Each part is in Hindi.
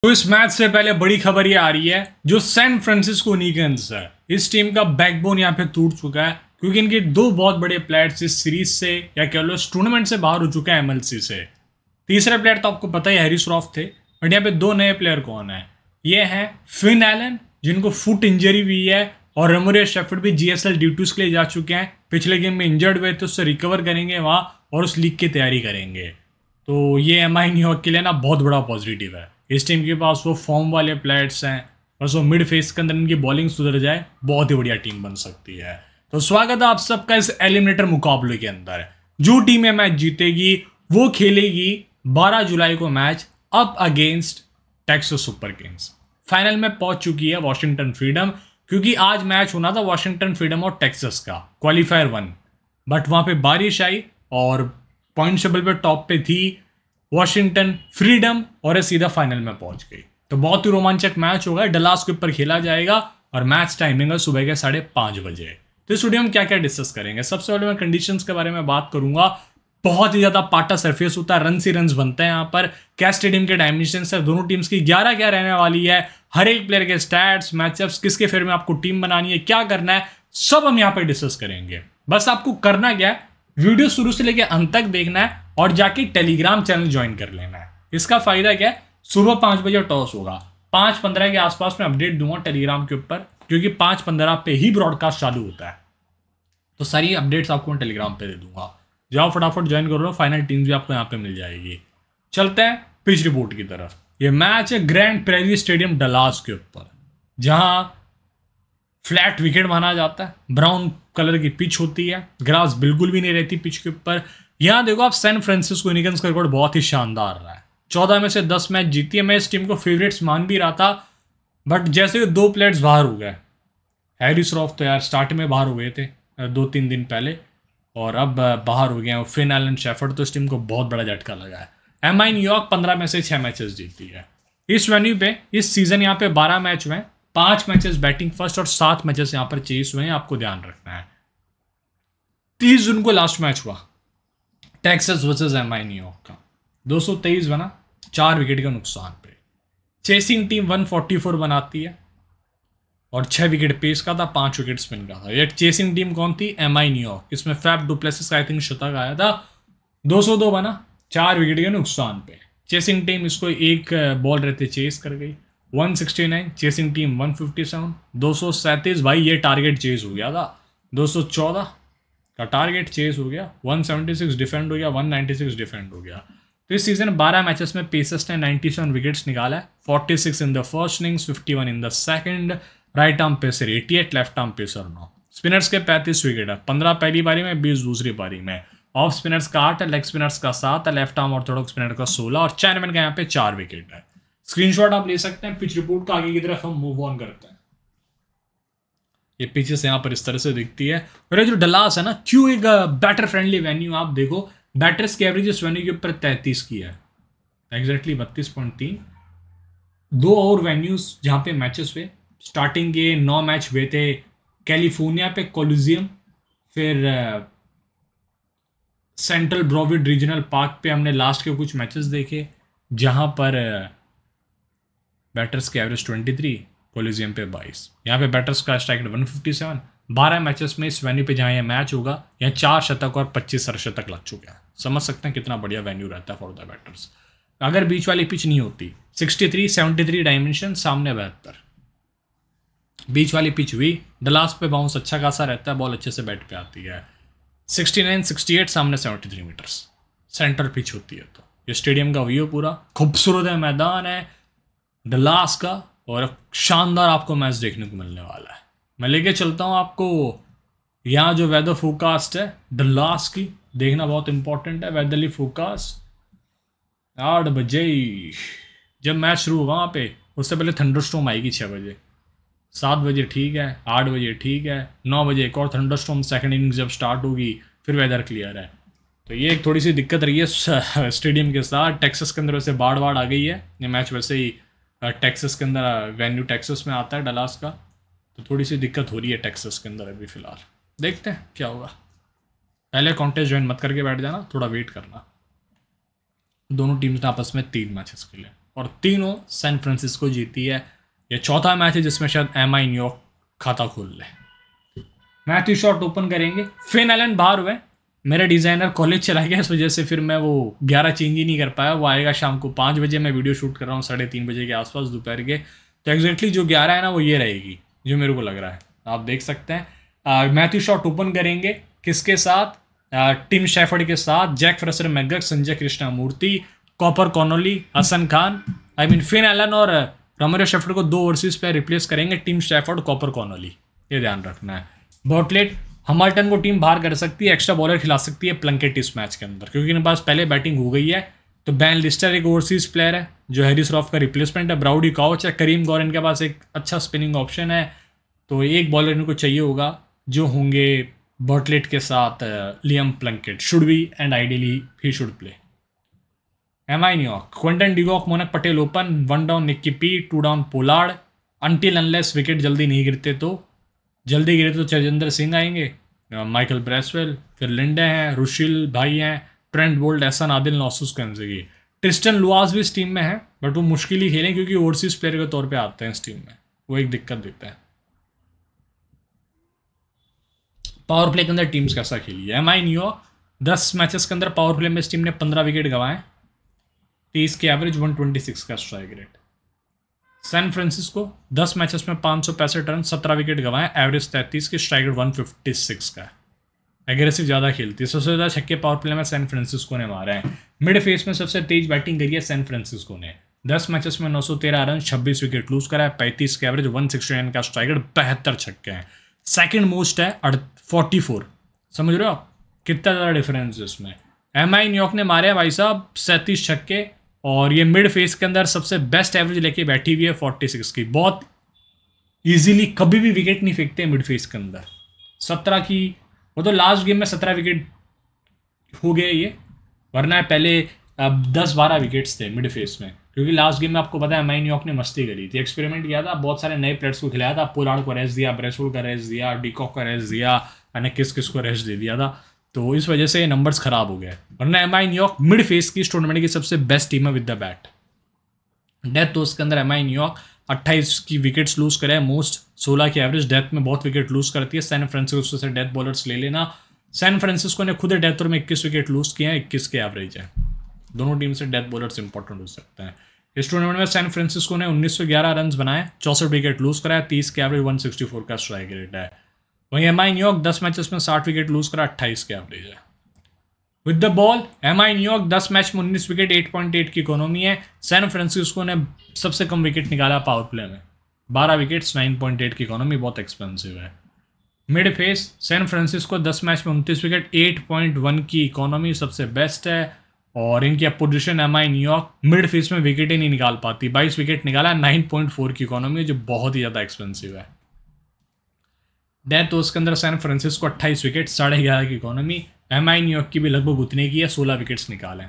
तो इस मैच से पहले बड़ी खबर ये आ रही है, जो सैन फ्रांसिस्को निकन्स है, इस टीम का बैकबोन यहाँ पे टूट चुका है क्योंकि इनके दो बहुत बड़े प्लेयर्स इस सीरीज से या कह लो इस टूर्नामेंट से बाहर हो चुके हैं एमएलसी से। तीसरे प्लेयर तो आपको पता ही हैरिस रॉफ थे, बट यहाँ पे दो नए प्लेयर कौन है, ये हैं फिन एलन जिनको फुट इंजरी हुई है और रेमोरिया शेफर्ड भी जीएसएल ड्यूटीज के लिए जा चुके हैं। पिछले गेम में इंजर्ड हुए तो उससे रिकवर करेंगे वहाँ और उस लीग की तैयारी करेंगे। तो ये एमआई न्यूयॉर्क के लिए ना बहुत बड़ा पॉजिटिव है। इस टीम के पास वो फॉर्म वाले प्लेयर्स हैं, बस वो मिड फेस के अंदर इनकी बॉलिंग सुधर जाए, बहुत ही बढ़िया टीम बन सकती है। तो स्वागत है आप सबका इस एलिमिनेटर मुकाबले के अंदर। जो टीम ये मैच जीतेगी वो खेलेगी 12 जुलाई को match up against Texas super Kings. Final में पहुंच चुकी है वॉशिंगटन फ्रीडम, क्योंकि आज मैच होना था वॉशिंगटन फ्रीडम और टेक्सास का क्वालिफायर 1, बट वहां पे बारिश आई और पॉइंट टेबल पे टॉप पे थी वॉशिंगटन फ्रीडम और ये सीधा फाइनल में पहुंच गई। तो बहुत ही रोमांचक मैच होगा, डलास के ऊपर खेला जाएगा और मैच टाइमिंग है सुबह के 5:30 बजे। तो इस वीडियो में क्या क्या डिस्कस करेंगे, सबसे पहले मैं कंडीशंस के बारे में बात करूंगा। बहुत ही ज्यादा पाटा सरफेस होता है, रन ही रन बनते हैं यहाँ पर। क्या स्टेडियम के डायमेंशन है, दोनों टीम्स की 11 क्या रहने वाली है, हर एक प्लेयर के स्टैट्स, मैचअप्स, किसके फेवर में आपको टीम बनानी है, क्या करना है, सब हम यहाँ पर डिस्कस करेंगे। बस आपको करना क्या है, वीडियो शुरू से लेकर अंत तक देखना है और जाके टेलीग्राम चैनल ज्वाइन कर लेना है। इसका फायदा क्या है, सुबह 5 बजे टॉस होगा, 5:15 के आसपास में अपडेट दूंगा टेलीग्राम के ऊपर, क्योंकि 5:15 पे ही ब्रॉडकास्ट चालू होता है। तो सारी अपडेट्स आपको टेलीग्राम पे दे दूंगा, जाओ फटाफट ज्वाइन कर लो। फाइनल टीम्स भी आपको यहाँ पे मिल जाएगी। चलते हैं पिच रिपोर्ट की तरफ। ये मैच है ग्रैंड प्रेरी स्टेडियम डलास के ऊपर, जहां फ्लैट विकेट माना जाता है, ब्राउन कलर की पिच होती है, ग्रास बिल्कुल भी नहीं रहती पिच के ऊपर। यहाँ देखो आप, सैन फ्रांसिस्को निकन्स का रिकॉर्ड बहुत ही शानदार रहा है, 14 में से 10 मैच जीती है। मैं इस टीम को फेवरेट्स मान भी रहा था, बट जैसे 2 प्लेयर्स बाहर हो गए, हैरिस रॉफ तो यार स्टार्ट में बाहर हो गए थे 2-3 दिन पहले, और अब बाहर हो गए हैं फिन एलन शेफर्ड, तो इस टीम को बहुत बड़ा झटका लगा है। एमआई न्यूयॉर्क 15 में से 6 मैचेस जीती है इस वेन्यू पे। इस सीजन यहाँ पे 12 मैच हुए, 5 मैचेस बैटिंग फर्स्ट और 7 मैचेस यहाँ पर चेस हुए हैं, आपको ध्यान रखना है। 30 जून को लास्ट मैच हुआ टेक्सास वर्सेस एमआई न्यूयॉर्क का, 223 बना, 4 विकेट का नुकसान पे। चेसिंग टीम 144 बनाती है और 6 विकेट पेस का था, 5 विकेट स्पिन का था। ये चेसिंग टीम कौन थी, एमआई न्यूयॉर्क। इसमें फैफ डुप्लेसिस का आई थिंक शतक आया था, 202 बना, 4 विकेट के नुकसान पे। चेसिंग टीम इसको एक बॉल रहते चेस कर गई, 169। चेसिंग टीम 157, 237 भाई ये टारगेट चेस हो गया था, 214 का टारगेट चेस हो गया, 176 डिफेंड हो गया, 196 डिफेंड हो गया। तो इस सीजन 12 मैचेस में पेसर्स ने 97 विकेट्स निकाला है, 46 in the first innings, 51 in the second. Right arm pacer 88, left arm pacer 9। Spinners के 35 विकेट है, 15 पहली पारी में, 20 दूसरी पारी में। ऑफ स्पिनर्स का 8 है, लेग स्पिनर्स का 7 है, लेफ्ट आर्म ऑर्थोडॉक्स स्पिनर का 16 और चाइनामैन का यहाँ पे 4 विकेट है। स्क्रीनशॉट आप ले सकते हैं। पिच रिपोर्ट का आगे की तरफ हम मूव ऑन करते हैं। ये पिचेस यहाँ पर इस तरह से दिखती है। और ये जो डलास है ना, क्यों एक बैटर फ्रेंडली वेन्यू, आप देखो बैटर्स की एवरेज इस वेन्यू के ऊपर 33 की है, एग्जैक्टली 32.3। 2 और वेन्यूज जहाँ पे मैचेस हुए, स्टार्टिंग के 9 मैच हुए थे कैलिफोर्निया पे कोलिजियम, फिर सेंट्रल ब्रोविड रीजनल पार्क पे हमने लास्ट के कुछ मैचेस देखे, जहाँ पर बैटर्स की एवरेज 23, कोलिजियम पे 22। यहाँ पे बैटर्स का स्ट्राइक रेट 157। 12 मैचेस में इस वेन्यू पे जहाँ ये मैच होगा, यहाँ 4 शतक और 25 अर्धशतक लग चुके हैं। समझ सकते हैं कितना बढ़िया वेन्यू रहता है फॉर द बैटर्स। अगर बीच वाली पिच नहीं होती, 63, 73 डायमेंशन, सामने 72, बीच वाली पिच हुई, डलास पे बाउंस अच्छा खासा रहता है, बॉल अच्छे से बैट पे आती है। 69, 68, सामने 73 मीटर्स, सेंट्रल पिच होती है। तो ये स्टेडियम का व्यू पूरा खूबसूरत है, मैदान है डलास का, और शानदार आपको मैच देखने को मिलने वाला है। मैं लेके चलता हूँ आपको यहाँ जो वेदर फोरकास्ट है डलास की, देखना बहुत इंपॉर्टेंट है। वेदरली फोरकास्ट 8 बजे जब मैच शुरू होगा, वहाँ पे उससे पहले थंडरस्टॉर्म आएगी 6 बजे, 7 बजे ठीक है, 8 बजे ठीक है, 9 बजे एक और थंडरस्टॉर्म, सेकंड इनिंग्स जब स्टार्ट होगी फिर वेदर क्लियर है। तो ये एक थोड़ी सी दिक्कत रही है स्टेडियम के साथ। टेक्सास के अंदर वैसे बाढ़ आ गई है, ये मैच वैसे ही टेक्सास के अंदर, वेन्यू टेक्सास में आता है डलास का, तो थोड़ी सी दिक्कत हो रही है टेक्सास के अंदर अभी फ़िलहाल। देखते हैं क्या होगा। पहले कॉन्टेस्ट ज्वाइन मत करके बैठ जाना, थोड़ा वेट करना। दोनों टीम्स ने आपस में 3 मैचेस खेले और तीनों सैन फ्रांसिस्को जीती है। ये चौथा मैच है जिसमें शायद एमआई न्यूयॉर्क खाता खोल ले। मैथ्यू शॉट ओपन करेंगे। फिन एलन बाहर हुए, मेरा डिज़ाइनर कॉलेज चला गया, इस वजह से फिर मैं वो 11 चेंज ही नहीं कर पाया। वो आएगा शाम को 5 बजे, मैं वीडियो शूट कर रहा हूँ 3:30 बजे के आसपास दोपहर के। तो एग्जैक्टली जो 11 है ना वो ये रहेगी जो मेरे को लग रहा है, आप देख सकते हैं। मैथ्यू शॉट ओपन करेंगे किसके साथ? टिम शेफर्ड के साथ, Jack Fraser McGurk, Sanjay Krishnamurthy, Cooper Connolly, Hasan Khan, Finn Allen और रोमेरो शेफर्ड को 2 ओवरसीज प्लेयर रिप्लेस करेंगे। टिम शेफर्ड, कॉपर कॉनोली, ये ध्यान रखना है। बॉटलेट हमाल्टन को टीम बाहर कर सकती है, एक्स्ट्रा बॉलर खिला सकती है प्लंकेट इस मैच के अंदर, क्योंकि इनके पास पहले बैटिंग हो गई है। तो बैन लिस्टर एक ओवरसीज प्लेयर है जो हैरिस रॉफ का रिप्लेसमेंट है। ब्राउडी काउच है, करीम गौर इनके पास एक अच्छा स्पिनिंग ऑप्शन है। तो एक बॉलर इनको चाहिए होगा जो होंगे बॉटलेट के साथ Liam Plunkett should be and ideally he should play. MI New York Quinton de Kock, मोनक Patel open, 1 down Nikki P, 2 down Pollard, until unless wicket जल्दी नहीं गिरते तो। जल्दी गिरे तो चजेंद्र सिंह आएंगे, माइकल ब्रेसवेल, फिर लिंडे हैं, रुशिल भाई हैं, Trent Boult, Ehsan Adil, Nosthush Kenjige. Tristan Luus भी इस टीम में है, बट वो मुश्किल ही खेलें क्योंकि ओवरसीज प्लेयर के तौर पे आते हैं इस टीम में, वो एक दिक्कत देता है। पावर प्ले के अंदर टीम्स कैसा खेली है? एमआई न्यूयॉर्क 10 मैचेस के अंदर पावर प्ले में इस टीम ने 15 विकेट गंवाए, 30 के एवरेज, 126 का strike rate. San Francisco 10 matches में 565 रन, 17 विकेट गंवाए, एवरेज 33 के, स्ट्राइक रेट 156 का है। एग्रेसिव ज़्यादा खेलती है। सबसे ज़्यादा छक्के पावर प्ले में सैन फ्रांसिस्को ने मारे हैं। मिड फेस में सबसे तेज बैटिंग करी है सैन फ्रांसिस्को ने। 10 मैचेस में 913 रन, 26 विकेट लूज करा है, 35 के एवरेज, 169 का स्ट्राइक रेट, 72 छक्के हैं। सेकंड मोस्ट है 44। समझ रहे हो आप कितना ज़्यादा डिफरेंस है इसमें? एमआई न्यूयॉर्क ने मारे हैं भाई साहब 37 छक्के, और ये मिड फेस के अंदर सबसे बेस्ट एवरेज लेके बैठी हुई है 46 की। बहुत इजीली कभी भी विकेट नहीं फेंकते मिड फेस के अंदर। 17 की, वो तो लास्ट गेम में 17 विकेट हो गए ये, वरना पहले 10-12 विकेट्स थे मिड फेस में, क्योंकि लास्ट गेम में आपको पता है एमआई न्यूयॉर्क ने मस्ती करी थी, एक्सपेरिमेंट किया था, बहुत सारे नए प्लेयर्स को खिलाया था। पोलार्ड को रेस्ट दिया, ब्रेसवेल का रेस्ट दिया, डिकॉक का रेस्ट दिया, मैंने किस को रेस्ट दे दिया था, तो इस वजह से नंबर्स खराब हो गए। वरना एमआई न्यूयॉर्क मिड फेस की इस टूर्नामेंट की सबसे बेस्ट टीम है विद द बैट। डेथ तो उसके अंदर एमआई न्यूयॉर्क 28 की विकेट्स लूज करे, मोस्ट 16 की एवरेज। डेथ में बहुत विकेट लूज करती है। सैन फ्रांसिस्को से डेथ बॉलर्स ले लेना। सैन फ्रांसिस्को ने खुद डेथ में 21 विकेट लूज किए हैं, 21 के एवरेज है। दोनों टीम से डेथ बॉलर्स इंपॉर्टेंट हो सकते हैं। इस टूर्नामेंट में सैन फ्रांसिस्को ने 1911 रन बनाए, 64 विकेट लूज कराया, 30 के एवरेज, 164 का स्ट्राइक रेट है। वहीं एमआई न्यूयॉर्क 10 मैचेस में 60 विकेट लूज करा, 28 के एवरेज है। With the ball MI New York 10 match में 19 विकेट, 8.8 की इकोनॉमी है। सैन फ्रांसिस्को ने सबसे कम विकेट निकाला पावर प्ले में, 12 विकेट्स, 9.8 की इकोनॉमी, बहुत एक्सपेंसिव है। Mid phase San Francisco 10 match में 29 विकेट, 8.1 की इकोनॉमी, सबसे बेस्ट है। और इनकी opposition MI New York mid face में विकेट ही नहीं निकाल पाती, 22 विकेट निकाला, 9.4 की इकोनॉमी, जो बहुत ही ज़्यादा एक्सपेंसिव है। डेथ तो उसके अंदर सैन फ्रांसिस्को 28 विकेट, 11.5 की इकोनॉमी। एमआई न्यूयॉर्क की भी लगभग उतने की है, 16 विकेट्स निकाले।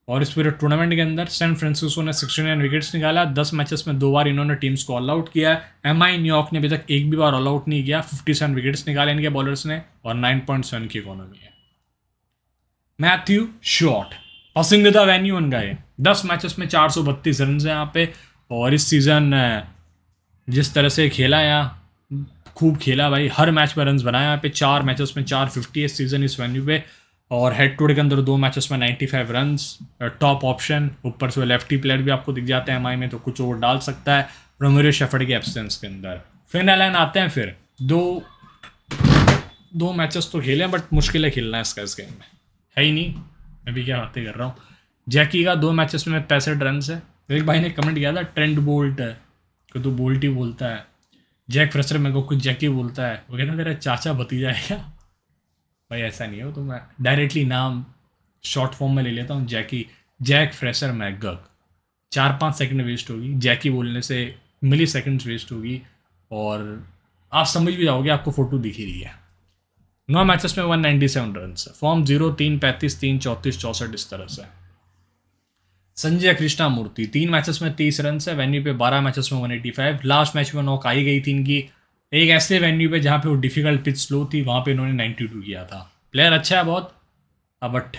और इस पूरे टूर्नामेंट के अंदर सैन फ्रांसिस्को ने 69 विकेट्स निकाला, 10 मैचेस में 2 बार इन्होंने टीम्स को ऑल आउट किया है। एमआई न्यूयॉर्क ने अभी तक एक भी बार ऑल आउट नहीं किया, 57 विकेट्स निकाले इनके बॉलर्स ने, और 9.7 की इकोनॉमी है। मैथ्यू शॉट पसंदीदा वेन्यू उनका है, 10 मैचेस में 432 रन है यहाँ पे। और इस सीज़न जिस तरह से खेला यहाँ, खूब खेला भाई, हर मैच में रन्स बनाया यहाँ पे। 4 मैचेस में 450 इस सीज़न इस वेन्यू पे। और हेड टू हेड के अंदर 2 मैचेस में 95 रन्स, टॉप ऑप्शन। ऊपर से लेफ्टी प्लेयर भी आपको दिख जाते हैं एमआई में, तो कुछ और डाल सकता है रोमेरो शेफर्ड के एब्सेंस के अंदर। फिन एलन आते हैं, फिर दो मैचेस तो खेले, बट मुश्किल है खेलना इसका इस गेम में, है ही नहीं। मैं भी क्या बातें कर रहा हूँ। जैकी का 2 मैचेस में 65 रन है। एक भाई ने कमेंट किया था ट्रेंट बोल्ट को तो बोल्ट ही बोलता है, जैक फ्रेसर मेरे को कुछ जैकी बोलता है, वो कहता तेरा चाचा भतीजा है क्या? भाई ऐसा नहीं हो, तो मैं डायरेक्टली नाम शॉर्ट फॉर्म में ले लेता हूँ, जैक फ्रेसर मैकगक। 4-5 सेकंड वेस्ट होगी, जैकी बोलने से मिली सेकंड्स वेस्ट होगी, और आप समझ भी जाओगे, आपको फोटो दिख ही रही है। 9 मैचेस में 197 रन है। फॉर्म 0, 3, 35, 3, 34, 64 इस तरह से। संजय कृष्णामूर्ति 3 मैचेस में 30 रन है, वेन्यू पे 12 मैचेस में 185। लास्ट मैच में नॉक आई गई थी इनकी, एक ऐसे वेन्यू पे जहाँ पे वो डिफिकल्ट पिच स्लो थी, वहाँ पे इन्होंने 92 किया था। प्लेयर अच्छा है बहुत, बट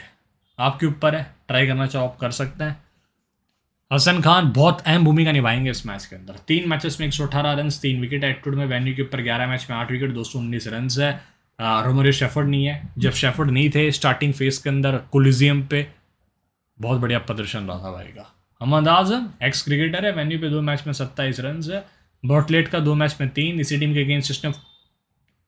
आपके ऊपर है, ट्राई करना चाहो आप कर सकते हैं। हसन खान बहुत अहम भूमिका निभाएंगे इस मैच के अंदर। 3 मैचेस में 118 रन, 3 विकेट। एटीट्यूड में वेन्यू के ऊपर 11 मैच में 8 विकेट, 219 रन है। रोमरियो शेफर्ड नहीं है। जब शेफर्ड नहीं थे स्टार्टिंग फेज के अंदर कोलिजियम पे बहुत बढ़िया प्रदर्शन रहा था भाई का। मोहम्मद आजम एक्स क्रिकेटर है, वेन्यू पे 2 मैच में 27 रन है। बॉटलेट का 2 मैच में 3, इसी टीम के अगेंस्ट इसने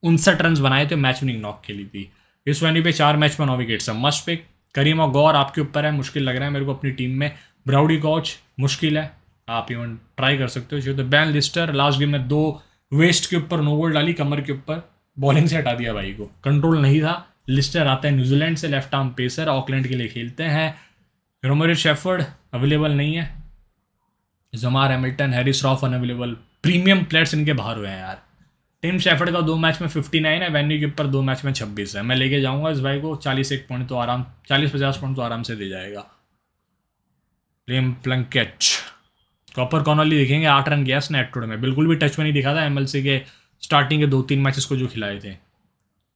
59 रन बनाए थे, मैच विनिंग नॉक खेली थी। इस वेन्यू पे 4 मैच में 9 विकेट है। Must pick. करीम और गौर आपके ऊपर है, मुश्किल लग रहा है मेरे को अपनी टीम में। ब्राउडी कॉच मुश्किल है, आप इवन ट्राई कर सकते हो। तो बैन लिस्टर लास्ट गेम में 2 वेस्ट के ऊपर नो बॉल डाली, कमर के ऊपर बॉलिंग से हटा दिया भाई को, कंट्रोल नहीं था। लिस्टर आता है न्यूजीलैंड से, लेफ्ट आर्म पेसर, ऑकलैंड के लिए खेलते हैं। रोमरियो शेफर्ड अवेलेबल नहीं है। जमार Hamilton, Harris rough unavailable. Premium players इनके बाहर हुए हैं यार। टिम शेफर्ड का 2 मैच में 59 है, वेन्यू के ऊपर 2 मैच में 26 है। मैं लेके जाऊंगा इस भाई को, 40-1 पॉइंट तो आराम, 40-50 पॉइंट तो आराम से दे जाएगा। लिम प्लंकेट। कॉपर कॉनली दिखेंगे, 8 रन गया स्नैट में, बिल्कुल भी टच में नहीं दिखा था एमएलसी के स्टार्टिंग के 2-3 मैचेस को जो खिलाए थे।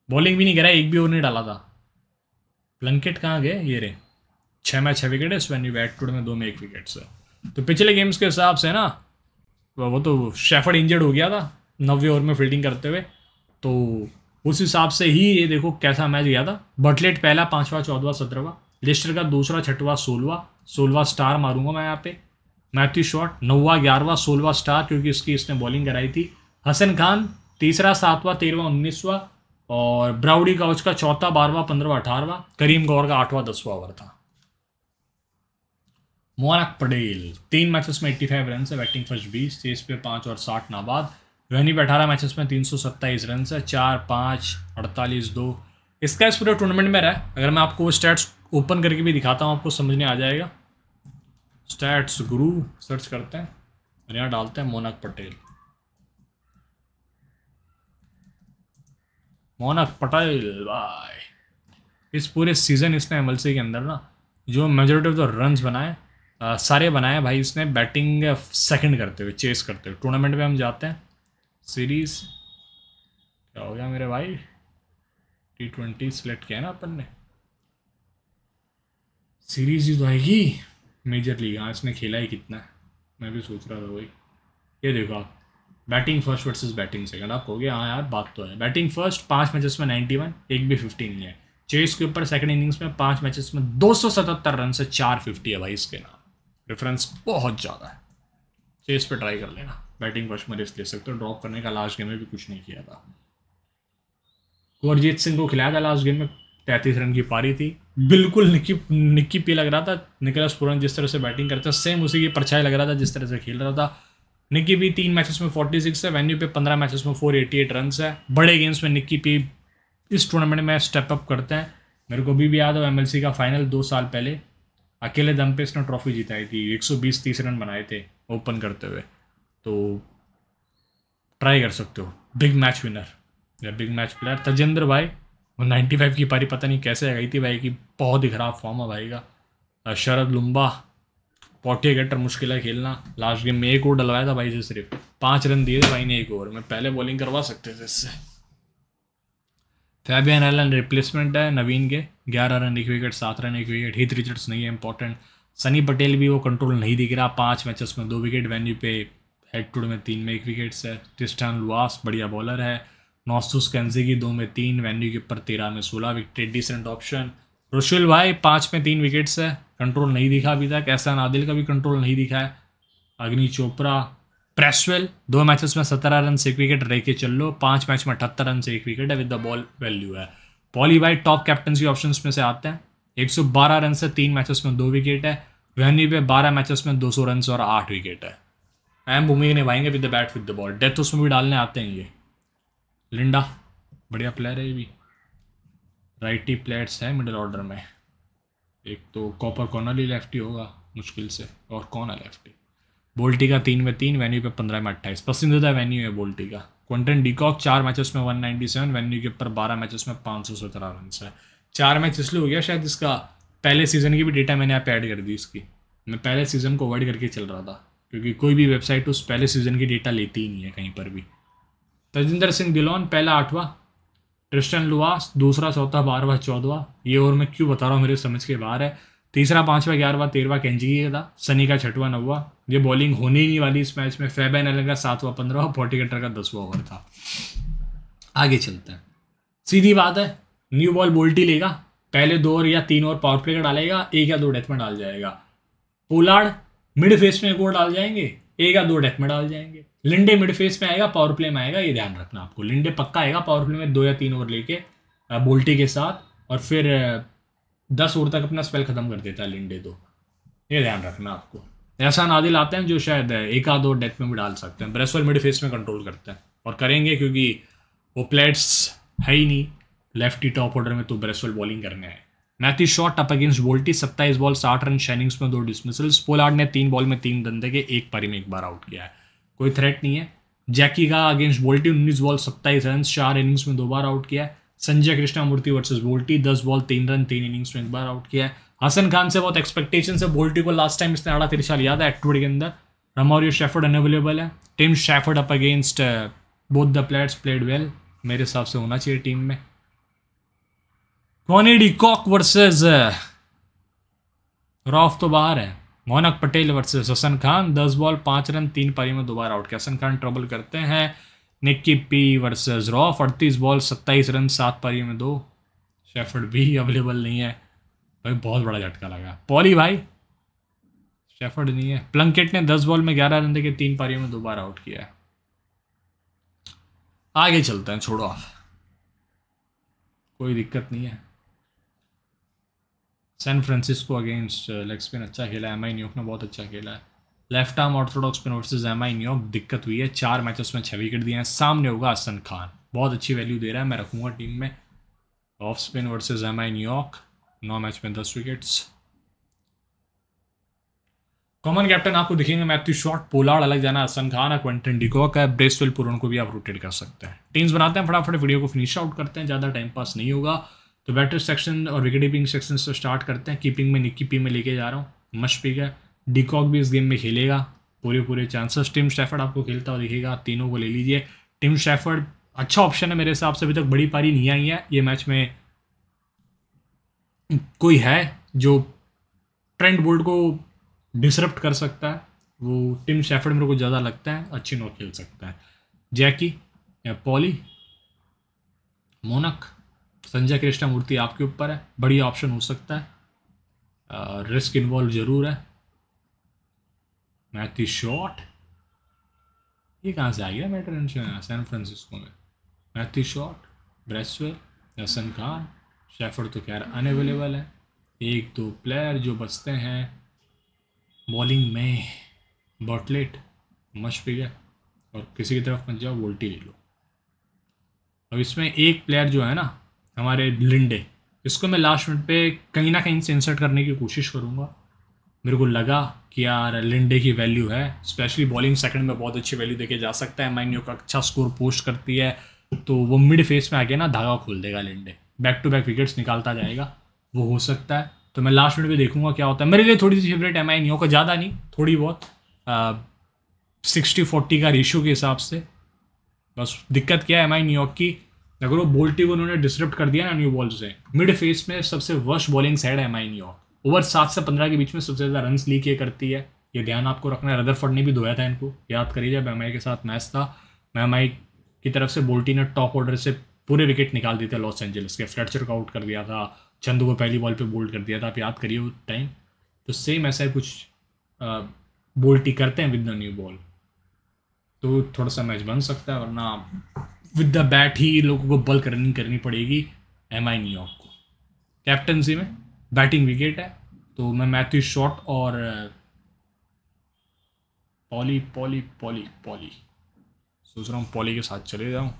बॉलिंग भी नहीं करा, एक भी ओवर नहीं डाला था। प्लंकेट कहाँ गए, ये रहे। 6 मैच 6 विकेट है इस वेन्यू पे, एटीट्यूड में 2 में 1 विकेट से। तो पिछले गेम्स के हिसाब से ना, वो तो शेफर्ड इंजर्ड हो गया था 9वें ओवर में फील्डिंग करते हुए, तो उस हिसाब से ही ये देखो कैसा मैच गया था। बटलेट पहला, 5वां, 14वां, 17वां। लिस्टर का 2रा, 6वां, 16वां स्टार मारूंगा मैं यहाँ पे। मैथ्यू शॉट 9वां, 11वां, 16वां स्टार, क्योंकि इसने बॉलिंग कराई थी। हसन खान 3रा, 7वां, 13वां, 19वां। और ब्राउडी काउच का 4था, 12वां, 15वां, 18वां। करीम गौर का 8वां, 10वां ओवर था। मोहनक पटेल 3 मैचेस में 85 रन है, बैटिंग फर्स्ट 20, चेस पे 5 और 60 नाबाद। वेन्यू पे 18 मैचेस में 327 रन है, 4, 5, 48, 2। इसका इस पूरे टूर्नामेंट में रहा। अगर मैं आपको वो स्टैट्स ओपन करके भी दिखाता हूँ, आपको समझने आ जाएगा। स्टैट्स गुरु सर्च करते हैं और यहाँ डालते हैं मोहनक पटेल। मोहनक पटेल भाई, इस पूरे सीजन इसने एमएलसी के अंदर ना जो मेजोरिटी ऑफ द रन्स बनाए, सारे बनाए भाई इसने बैटिंग सेकंड करते हुए, चेस करते हुए। टूर्नामेंट में हम जाते हैं, सीरीज क्या हो गया मेरे भाई, T20 सिलेक्ट किया ना अपन ने। सीरीज ही तो आएगी मेजर लीग। हाँ, इसने खेला ही कितना है, मैं भी सोच रहा था वही। ये देखो आप, batting first versus batting second, आप हो गया। हाँ यार बात तो है, बैटिंग फर्स्ट 5 मैचेस में 91, एक भी 50 नहीं है। चेस के ऊपर सेकंड इनिंग्स में 5 मैचेस में 277 रन से 450 है भाई इसके नाम। डिफरेंस बहुत ज़्यादा है। चेस पे ट्राई कर लेना, बैटिंग फर्स्ट में रिस्क ले सकते हो। ड्रॉप करने का लास्ट गेम में भी कुछ नहीं किया था। गुरजीत सिंह को खिलाया था लास्ट गेम में, 33 रन की पारी थी। बिल्कुल निक्की पी लग रहा था। निकोलस पूरन जिस तरह से बैटिंग करता है, सेम उसी की परछाई लग रहा था जिस तरह से खेल रहा था। निक्की पी 3 मैचेस में 46 है, वेन्यू पे 15 मैचेस में 488 रन है। बड़े गेम्स में निक्की पी इस टूर्नामेंट में स्टेप अप करते हैं। मेरे को भी याद है एमएलसी का फाइनल 2 साल पहले अकेले दम पे इसने ट्रॉफी जिताई थी, 120-30 रन बनाए थे ओपन करते हुए। तो ट्राई कर सकते हो, बिग मैच विनर या बिग मैच प्लेयर। तजेंद्र भाई, वो 95 की पारी पता नहीं कैसे आ गई थी भाई की, बहुत ही खराब फॉर्म है भाई का। शरद लुम्बा, पॉटी गेटर, मुश्किल है खेलना। लास्ट गेम में 1 ओवर डलवाया था भाई से, सिर्फ 5 रन दिए थे भाई ने 1 ओवर में। पहले बॉलिंग करवा सकते थे इससे। फैबियन एलन रिप्लेसमेंट है नवीन के, 11 run 1 wicket, 7 run 1 wicket. Heath Richards नहीं है इंपॉर्टेंट। सनी पटेल भी वो कंट्रोल नहीं दिख रहा, 5 मैचेस में 2 विकेट, वेन्यू पे हेड टू में 3 में 1 विकेट है। ट्रिस्टान लुआस बढ़िया बॉलर है। नॉस्तुस कैंजी की 2 में 3, वेन्यू के ऊपर 13 में 16 विकेट, डिसेंट ऑप्शन। रुशुल भाई 5 में 3 विकेट्स है, कंट्रोल नहीं दिखा अभी तक। एहसान आदिल का भी कंट्रोल नहीं दिखा है। अग्नि चोपड़ा, प्रेसवेल 2 मैचेस में 17 रन से 1 विकेट रह के चल लो, 5 मैच में 78 रन से 1 विकेट है, विद द बॉल वैल्यू है। पॉली भाई टॉप कैप्टनसी ऑप्शंस में से आते हैं, 112 रन से 3 मैचेस में 2 विकेट है। वेन्यू पे 12 मैचेस में 200 रन और 8 विकेट है। अहम भूमिका निभाएंगे with the bat with the ball. Death उसमें भी डालने आते हैं ये। लिंडा बढ़िया प्लेयर है ये भी। राइटी प्लेयर्स है मिडिल ऑर्डर में। एक तो कॉपर कॉर्नली लेफ्टी होगा मुश्किल से, और कौन है लेफ्टी। बोल्टी का 3 में 3, वेन्यू पे 15 में 28। पसंदीदा वेन्यू है बोल्टी का। क्विंटन डीकॉक 4 मैचेस में 197, वेन्यू के ऊपर 12 मैचेस में 517 रन है। 4 मैच इसलिए हो गया शायद, इसका पहले सीजन की भी डेटा मैंने यहाँ पे ऐड कर दी इसकी। मैं पहले सीजन को अवॉइड करके चल रहा था, क्योंकि कोई भी वेबसाइट उस पहले सीजन की डेटा लेती ही नहीं है कहीं पर भी। तजिंदर सिंह गिलोन पहला 8वां, ट्रिस्टन लुआस 2रा, 4था, 12वां, 14वां। ये ओवर मैं क्यों बता रहा हूँ मेरे समझ के बाहर है। तीसरा, पांचवा, 11वां, 13वां केंजी का था, सनी का 6वां, 9वां। ये बॉलिंग होने ही नहीं वाली इस मैच में। फैबियन एलन का 7वां, 15वां, पॉटिकटर का 10वां ओवर था। आगे चलते हैं। सीधी बात है, न्यू बॉल बोल्टी लेगा, पहले 2 ओवर या 3 ओवर पावर प्ले का डालेगा, 1 या 2 डेथ में डाल जाएगा। पोलार्ड मिड फेस में 1 ओवर डाल जाएंगे, 1 या 2 डेथ में डाल जाएंगे। लिंडे मिड फेस में आएगा, पावर प्ले में आएगा, ये ध्यान रखना आपको। लिंडे पक्का आएगा पावर प्ले में 2 या 3 ओवर लेके बोल्टी के साथ, और फिर 10 ओवर तक अपना स्पेल खत्म कर देता है लिंडे। तो ये ध्यान रखना आपको। एहसान आदिल आते हैं जो शायद 1 या 2 डेथ में भी डाल सकते हैं। ब्रेसवेल मिड फेस में कंट्रोल करते हैं और करेंगे, क्योंकि वो प्लेट्स है ही नहीं लेफ्टी टॉप ऑर्डर में, तो ब्रेसवेल बॉलिंग करने आए। Matthew Short up against Boult, 27 ball 60 run, innings में 2 डिसमिसल्स। पोलार्ड ने 3 बॉल में 3 रन देके 1 पारी में 1 बार आउट किया है, कोई थ्रेट नहीं है। जैकी का against Boult 19 ball 27 run, 4 innings में 2 बार आउट किया है। Sanjay Krishnamurthy versus Boult, 10 ball 3 run, 3 innings में 1 बार आउट किया है। हसन खान से बहुत एक्सपेक्टेशन है। बोल्टी को लास्ट टाइम इसने आड़ा तिरछा लिया था एटवुड के अंदर। रमोरियो शेफर्ड अनअवेलेबल है। Tim Shepherd up against both the players played well, मेरे हिसाब से होना चाहिए टीम में। कॉनी डिकॉक वर्सेस रॉफ तो बाहर है। Monank Patel versus Hassan Khan, 10 ball 5 run, 3 पारी में 2 बार आउट किया। हसन खान ट्रबल करते हैं। Nikki P versus rough, 38 ball 27 run, 7 पारी में 2। शेफर्ड भी अवेलेबल नहीं है भाई, बहुत बड़ा झटका लगा। पॉली भाई, शेफर्ड नहीं है। प्लंकेट ने 10 बॉल में 11 रन देके 3 पारियों में 2 बार आउट किया है। आगे चलते हैं, छोड़ो आप, कोई दिक्कत नहीं है। San Francisco against leg spin अच्छा खेला है। एमआई न्यूयॉर्क ने बहुत अच्छा खेला है। Left arm Orthodox spin versus MI New York, दिक्कत हुई है। 4 मैचेस में 6 विकेट दिए हैं। सामने होगा हसन खान, बहुत अच्छी वैल्यू दे रहा है, मैं रखूंगा टीम में। Off spin versus MI New York, 9 match में 10 विकेट्स। कॉमन कैप्टन आपको दिखेंगे मैथ्यू शॉट, पोलार्ड अलग जाना, हसन खान है, क्विंटन डिकॉक है, ब्रेसवेल पुरन को भी आप रोटेट कर सकते हैं। टीम्स बनाते हैं, फटाफट वीडियो को फिनिश आउट करते हैं, ज़्यादा टाइम पास नहीं होगा। तो बैटर सेक्शन और विकेट कीपिंग सेक्शन से स्टार्ट करते हैं। कीपिंग में निक्की पी में लेके जा रहा हूँ, मशफिक है। डिकॉक भी इस गेम में खेलेगा, पूरे चांसेस। टिम स्टैफर्ड आपको खेलता हुआ दिखेगा, तीनों को ले लीजिए। टिम स्टैफर्ड अच्छा ऑप्शन है मेरे हिसाब से, अभी तक बड़ी पारी नहीं आई है। ये मैच में कोई है जो ट्रेंट बोल्ट को डिसरप्ट कर सकता है, वो टिम स्टैफर्ड मेरे को ज़्यादा लगता है अच्छी नॉक खेल सकता है। जैकी या पॉली, मोनक, संजय कृष्णामूर्ति आपके ऊपर है, बढ़िया ऑप्शन हो सकता है। रिस्क इन्वॉल्व जरूर है। मैथ्यू शॉट, ये कहाँ से आ गया मैटर सैन फ्रांसिस्को में। Matthew Short, Bracewell, Hassan Khan, Shepherd तो खैर अनअवेलेबल है। 1-2 प्लेयर जो बचते हैं बॉलिंग में, बॉटलेट, मशफिक है, और किसी की तरफ मत जाओ, वोल्टी ले लो। अब इसमें एक प्लेयर जो है ना हमारे लिंडे, इसको मैं लास्ट मिनट पे कहीं ना कहीं से इंसर्ट करने की कोशिश करूँगा। मेरे को लगा कि यार लिंडे की वैल्यू है, स्पेशली बॉलिंग सेकंड में बहुत अच्छी वैल्यू देके जा सकता है। माइन्यू का अच्छा स्कोर पोस्ट करती है, तो वो मिड फेस में आके ना धागा खोल देगा Linde, back to back wickets निकालता जाएगा, वो हो सकता है। तो मैं लास्ट मिनट पे देखूंगा क्या होता है। मेरे लिए थोड़ी सी फेवरेट एमआई न्यूयॉर्क का, ज़्यादा नहीं, थोड़ी बहुत 60-40 का रेशियो के हिसाब से। बस दिक्कत क्या है एमआई न्यूयॉर्क की, अगर वो बोल्टी को उन्होंने डिसरप्ट कर दिया ना न्यू बॉल से, मिड फेस में सबसे वर्स्ट बॉलिंग साइड है एमआई न्यूयॉर्क। ओवर 7 से 15 के बीच में सबसे ज़्यादा रन लीक ये करती है, ये ध्यान आपको रखना है। रदरफोर्ड ने भी धोया था इनको, याद करिए जब एमआई के साथ मैच था, एमआई की तरफ से बोल्टी ने टॉप ऑर्डर से पूरे विकेट निकाल दिए थे लॉस एंजलिस के। फ्लेचर को आउट कर दिया था, चंदू को पहली बॉल पे बोल्ड कर दिया था, आप याद करिए उस टाइम। तो सेम ऐसा कुछ बोल्टी करते हैं विद द न्यू बॉल, तो थोड़ा सा मैच बन सकता है, वरना विद द बैट ही लोगों को बल्क रनिंग करनी पड़ेगी एमआई न्यूयॉर्क को। कैप्टनसी में बैटिंग विकेट है, तो मैं मैथ्यू शॉट और पॉली सोच रहा हूँ पॉली के साथ चले जाऊँ।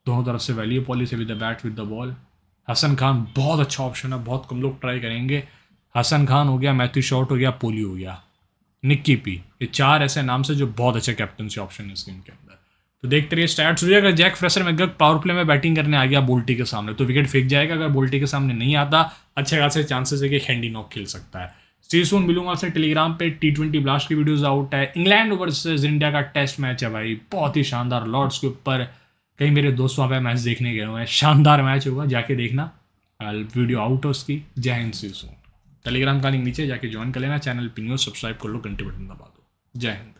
दोनों तरफ से वैल्यू, पॉली से with the bat with the ball. Hassan Khan बहुत अच्छा ऑप्शन है, बहुत कम लोग ट्राई करेंगे। हसन खान हो गया, मैथ्यू शॉट हो गया, पोली हो गया, निक्की पी, ये 4 ऐसे नाम से जो बहुत अच्छे कैप्टनसी ऑप्शन है इस गेम के अंदर। तो देखते रहिए स्टैट्स हो जाएगा। Jake Fraser McGurk power play में बैटिंग करने आ गया बोल्टी के सामने, तो विकेट फेंक जाएगा। अगर बोल्टी के सामने नहीं आता, अच्छे खासे चांसेस है कि हैंडी नॉक खेल सकता है। स्टे सून, मिलूंगा आपसे टेलीग्राम पे। T20 ब्लास्ट की वीडियोस आउट है। इंग्लैंड वर्सेस इंडिया का टेस्ट मैच है भाई, बहुत ही शानदार, लॉर्ड्स के ऊपर। कई मेरे दोस्त वहाँ पे मैच देखने गए हुए हैं, शानदार मैच होगा, जाके देखना। वीडियो आउट है उसकी। जय हिंद, सी सून। टेलीग्राम का लिंक नीचे जाके ज्वाइन कर लेना, चैनल पिंग सब्सक्राइब कर लो, घंटे बटन दबा दो। जय हिंद।